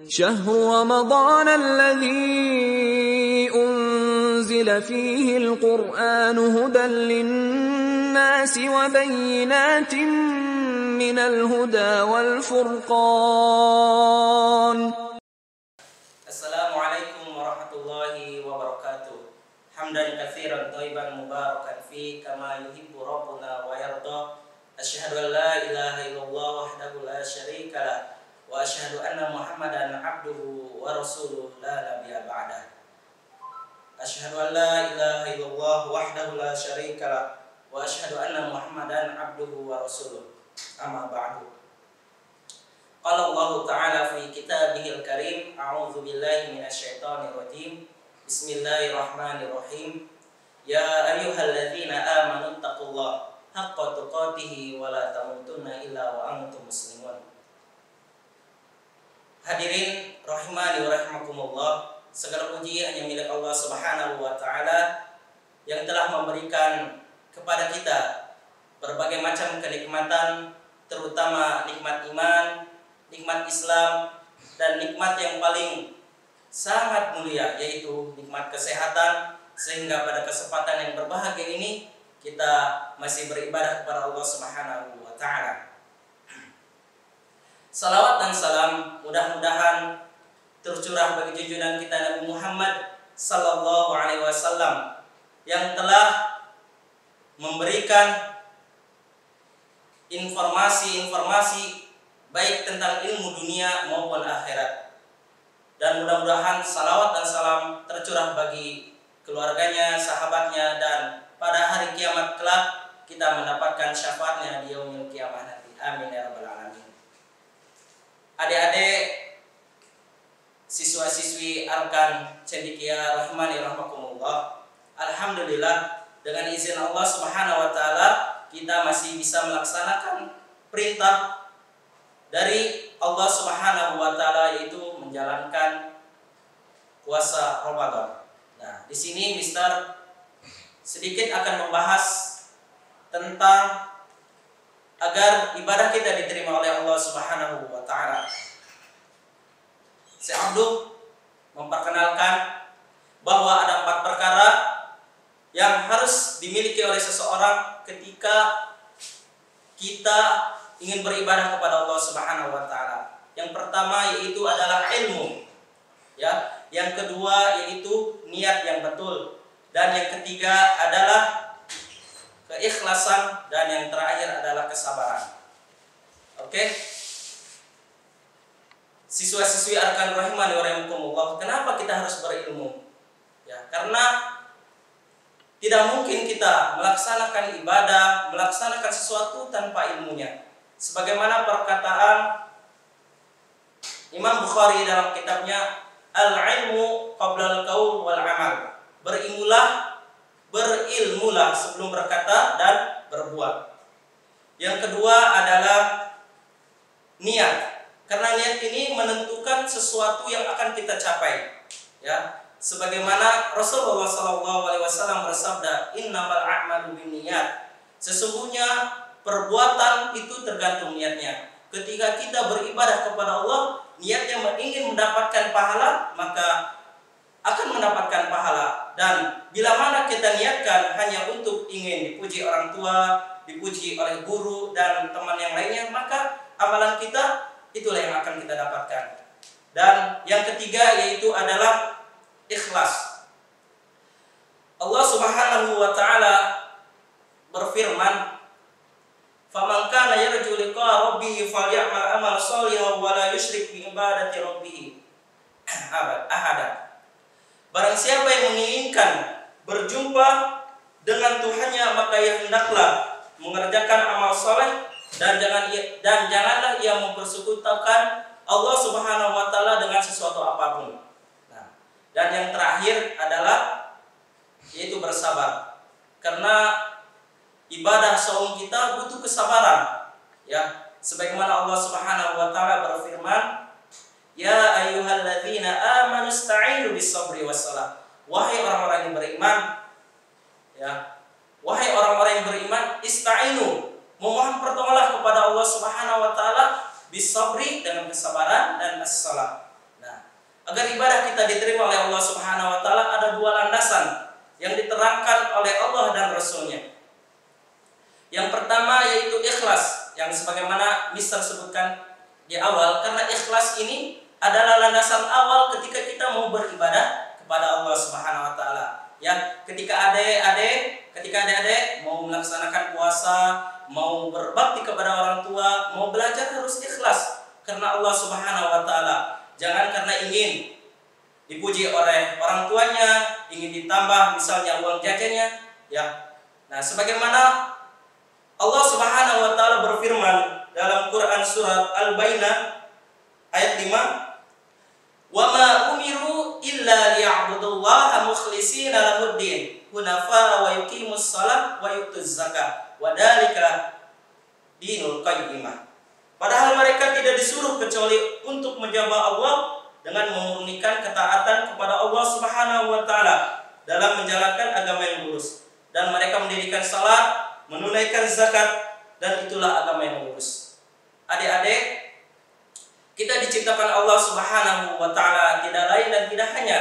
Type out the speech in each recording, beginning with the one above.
شهر رمضان الذي أنزل فيه القرآن هدى للناس وبينات من الهدى والفرقان. Assalamualaikum warahmatullahi wabarakatuh. Hamdan katsiran thayyiban mubarakan fi kama yuhibbu rabbuna wa yarda. Asyhadu an la ilaha illallah wahdahu la syarika lah wa asyhadu anna Muhammadan abduhu wa rasuluh la nabiyya ba'dah. Asyhadu an la ilaha illallah wahdahu la syarika lah wa asyhadu anna Muhammadan abduhu wa rasuluh. Amma ba'du. Qala Allah Ta'ala fi kitabihil karim, a'udzu billahi minasyaitonir rajim. Bismillahirrahmanirrahim. Ya ayyuhalladzina amanu taqullaha haqqa tuqatih wa la tamutunna illa wa antum muslimun. Hadirin rahimani wa rahimakumullah, segala puji hanya milik Allah Subhanahu wa taala yang telah memberikan kepada kita berbagai macam kenikmatan, terutama nikmat iman, nikmat Islam, dan nikmat yang paling sangat mulia, yaitu nikmat kesehatan, sehingga pada kesempatan yang berbahagia ini kita masih beribadah kepada Allah Subhanahu wa taala. Salawat dan salam mudah-mudahan tercurah bagi junjungan kita Nabi Muhammad sallallahu alaihi wasallam yang telah memberikan informasi-informasi baik tentang ilmu dunia maupun akhirat. Dan mudah-mudahan salawat dan salam tercurah bagi keluarganya, sahabatnya, dan pada hari kiamat kelak kita mendapatkan syafaatnya di yaumil kiamah nanti. Amin ya rabbal alamin. Adik-adik, siswa-siswi Arkan Cendekia rahimani rahmakumullah, alhamdulillah dengan izin Allah Subhanahu wa taala kita masih bisa melaksanakan perintah dari Allah Subhanahu wa taala, yaitu menjalankan puasa Ramadan. Nah, di sini Mister sedikit akan membahas tentang agar ibadah kita diterima oleh Allah Subhanahu wa taala. Syekh Abdul memperkenalkan bahwa ada 4 perkara yang harus dimiliki oleh seseorang ketika kita ingin beribadah kepada Allah Subhanahu wa taala. Yang pertama yaitu adalah ilmu. Ya, yang kedua yaitu niat yang betul, dan yang ketiga adalah keikhlasan, dan yang terakhir adalah kesabaran. Oke? Siswa-siswi Arkan rahimani wa rahimakumullah, kenapa kita harus berilmu? Ya, karena tidak mungkin kita melaksanakan ibadah, melaksanakan sesuatu tanpa ilmunya. Sebagaimana perkataan Imam Bukhari dalam kitabnya Al-ilmu qabla al-qaul wal amal. Berilmulah sebelum berkata dan berbuat. Yang kedua adalah niat. Karena niat ini menentukan sesuatu yang akan kita capai. Ya, sebagaimana Rasulullah SAW bersabda, "Innamal a'malu binniyat." Sesungguhnya perbuatan itu tergantung niatnya. Ketika kita beribadah kepada Allah, niatnya ingin mendapatkan pahala, maka akan mendapatkan pahala. Dan bila mana kita niatkan hanya untuk ingin dipuji orang tua, dipuji oleh guru dan teman yang lainnya, maka amalan kita itulah yang akan kita dapatkan. Dan yang ketiga yaitu adalah ikhlas. Allah Subhanahu wa taala berfirman, "Faman kana yarju liqa'a rabbih falyamal amal shalihan wa la yusyrik bi ibadati rabbih ahada." Barang siapa yang menginginkan berjumpa dengan Tuhannya, maka ia hendaklah mengerjakan amal saleh dan janganlah ia mempersekutukan Allah Subhanahu wa taala dengan sesuatu apapun. Nah, dan yang terakhir adalah yaitu bersabar. Karena ibadah saum kita butuh kesabaran. Ya, sebagaimana Allah Subhanahu wa taala berfirman, "Ya ayyuhalladzina amanu ista'inu bis-sabri was-salah." Wahai orang-orang yang beriman, ya. Wahai orang-orang yang beriman, ista'inu, memohon pertolonganlah kepada Allah Subhanahu wa taala bis-sabri, dengan kesabaran, dan as-salah, Agar ibadah kita diterima oleh Allah Subhanahu wa taala ada dua landasan yang diterangkan oleh Allah dan Rasul-Nya. Yang pertama yaitu ikhlas, yang sebagaimana Mister sebutkan di awal, karena ikhlas ini adalah landasan awal ketika kita mau beribadah kepada Allah Subhanahu wa taala. Ya, ketika adik-adik mau melaksanakan puasa, mau berbakti kepada orang tua, mau belajar harus ikhlas karena Allah Subhanahu wa taala. Jangan karena ingin dipuji oleh orang tuanya, ingin ditambah misalnya uang jajannya, ya. Nah, sebagaimana Allah Subhanahu wa taala berfirman dalam Quran surat Al-Baqarah ayat 5, "Wa ma umiru illa liya'budullaha mukhlishina lahuddin, hunafa wa yuqimus shalah wa yutuz zakah, wa dzalika dinul qayyimah." Padahal mereka tidak disuruh kecuali untuk menyembah Allah dengan memurnikan ketaatan kepada Allah Subhanahu wa taala dalam menjalankan agama yang lurus, dan mereka mendirikan salat, menunaikan zakat, dan itulah agama yang lurus. Adik-adik, kita diciptakan Allah Subhanahu wa taala tidak lain dan tidak hanya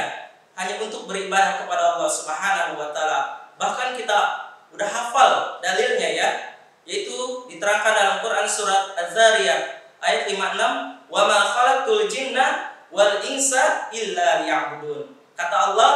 untuk beribadah kepada Allah Subhanahu wa taala. Bahkan kita udah hafal dalilnya ya, yaitu diterangkan dalam Quran surat Az-Zariyat ayat 56, "Wa ma khalaqtul jinna wal insa illa liya'budun." Kata Allah,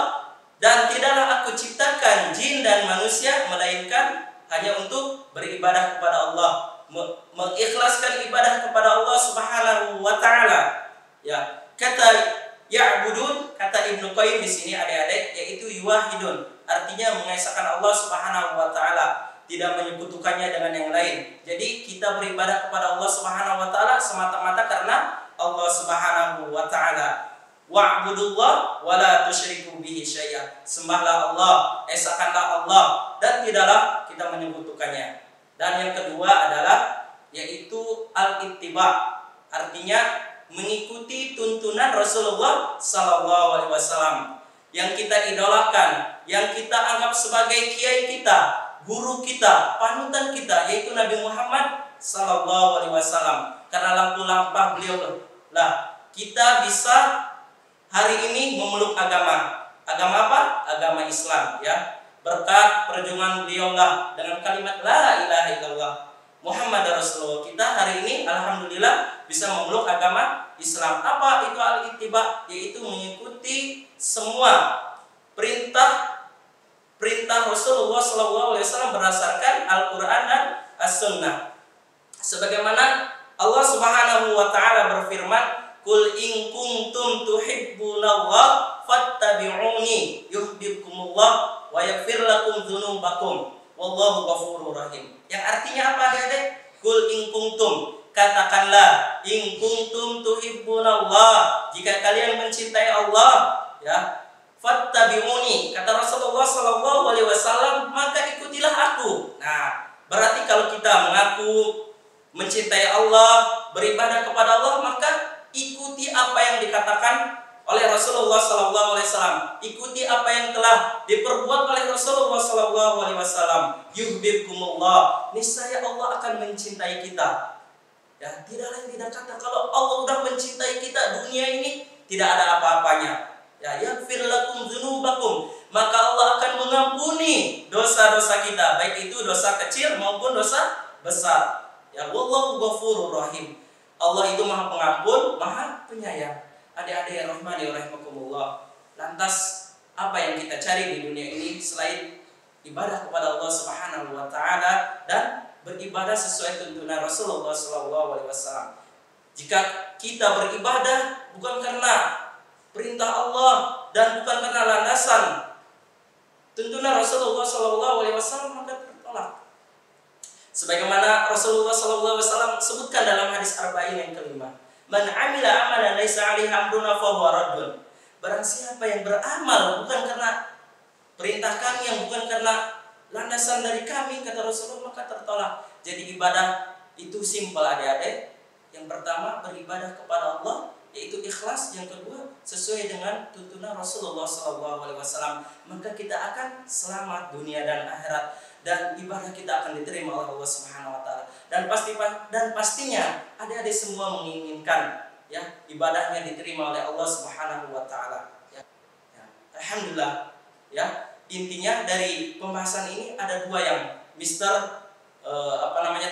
dan tidaklah aku ciptakan jin dan manusia melainkan hanya untuk beribadah kepada Allah, mengikhlaskan ibadah kepada Allah Subhanahu wa taala. Ya, kata ya'budun, kata Ibnu Qayyim di sini adik-adik, yaitu yuwahidun, artinya mengesahkan Allah Subhanahu wa taala, tidak menyekutukannya dengan yang lain. Jadi kita beribadah kepada Allah Subhanahu wa taala semata-mata karena Allah Subhanahu wa taala. Wa'budullah wa la tusyriku bihi syai'a. Sembahlah Allah, esahkanlah Allah, dan tidaklah kita menyekutukannya. Dan yang kedua adalah yaitu al-ittiba, artinya mengikuti tuntunan Rasulullah sallallahu alaihi wasallam yang kita idolakan, yang kita anggap sebagai kiai kita, guru kita, panutan kita, yaitu Nabi Muhammad sallallahu alaihi wasallam. Karena lampu lampah beliau lah kita bisa hari ini memeluk agama. Agama apa? Agama Islam ya. Berkat perjuangan beliau lah dengan kalimat la ilaha illallah Muhammad Rasulullah, kita hari ini alhamdulillah bisa memeluk agama Islam. Apa itu al-ittiba? Yaitu mengikuti semua perintah Rasulullah SAW berdasarkan Al-Quran dan As-Sunnah. Sebagaimana Allah Subhanahu wa taala berfirman, "Qul in kuntum tuhibbunallah fattabi'uni yuhibbukumullah wa yaghfir lakum dzunubakum wallahu ghafurur rahim." Yang artinya apa adik-adik? Qul in kuntum, katakanlah, in kuntum tuhibbunallah, jika kalian mencintai Allah, ya, fattabi'uni, kata Rasulullah sallallahu alaihi wasallam, maka ikutilah aku. Nah, berarti kalau kita mengaku mencintai Allah, beribadah kepada Allah, maka ikuti apa yang dikatakan oleh Rasulullah sallallahu alaihi wasallam. Ikuti apa yang telah diperbuat oleh Rasulullah sallallahu alaihi wasallam. Yuhibbukumullah, niscaya Allah akan mencintai kita. Ya, tidak lain tidak kata, kalau Allah sudah mencintai kita, dunia ini tidak ada apa-apanya. Ya, yaghfir lakum dzunubakum, maka Allah akan mengampuni dosa-dosa kita, baik itu dosa kecil maupun dosa besar. Ya, wallahu ghafurur rahim. Allah itu Maha Pengampun, Maha Penyayang. Adik-adik yang rahmani wa rahimakumullah. Lantas apa yang kita cari di dunia ini selain ibadah kepada Allah Subhanahu wa taala dan beribadah sesuai tuntunan Rasulullah sallallahu alaihi wasallam? Jika kita beribadah bukan karena perintah Allah dan bukan karena landasan tuntunan Rasulullah sallallahu alaihi wasallam, maka tertolak. Sebagaimana Rasulullah sallallahu alaihi wasallam sebutkan dalam hadis arba'in yang kelima, "Man 'amila 'amalan laisa 'alaihi amruna fa huwa raddun." Barang siapa yang beramal bukan karena perintah kami, yang bukan karena landasan dari kami, kata Rasulullah, maka tertolak. Jadi ibadah itu simpel adik-adik. Yang pertama beribadah kepada Allah, yaitu ikhlas. Yang kedua sesuai dengan tuntunan Rasulullah sallallahu alaihi wasallam, maka kita akan selamat dunia dan akhirat, dan ibadah kita akan diterima oleh Allah Subhanahu wa taala. Dan pastinya adik-adik semua menginginkan ya, ibadahnya diterima oleh Allah Subhanahu wa taala. Ya. Ya. Alhamdulillah. Ya, intinya dari pembahasan ini ada dua yang Mister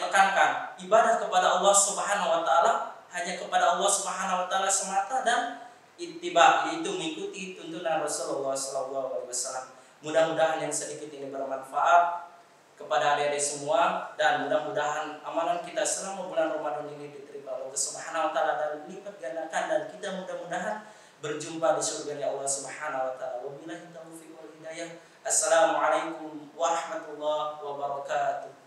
tekankan. Ibadah kepada Allah Subhanahu wa taala hanya kepada Allah Subhanahu wa taala semata, dan ittiba, yaitu mengikuti tuntunan Rasulullah sallallahu alaihi wasallam. Mudah-mudahan yang sedikit ini bermanfaat kepada adik-adik semua, dan mudah-mudahan amalan kita selama bulan Ramadan ini diterima oleh Allah Subhanahu wa taala dan lipat gandakan, dan kita mudah-mudahan berjumpa di surga Allah Subhanahu wa taala. Wabillahi taufiq wal hidayah. Assalamualaikum warahmatullahi wabarakatuh.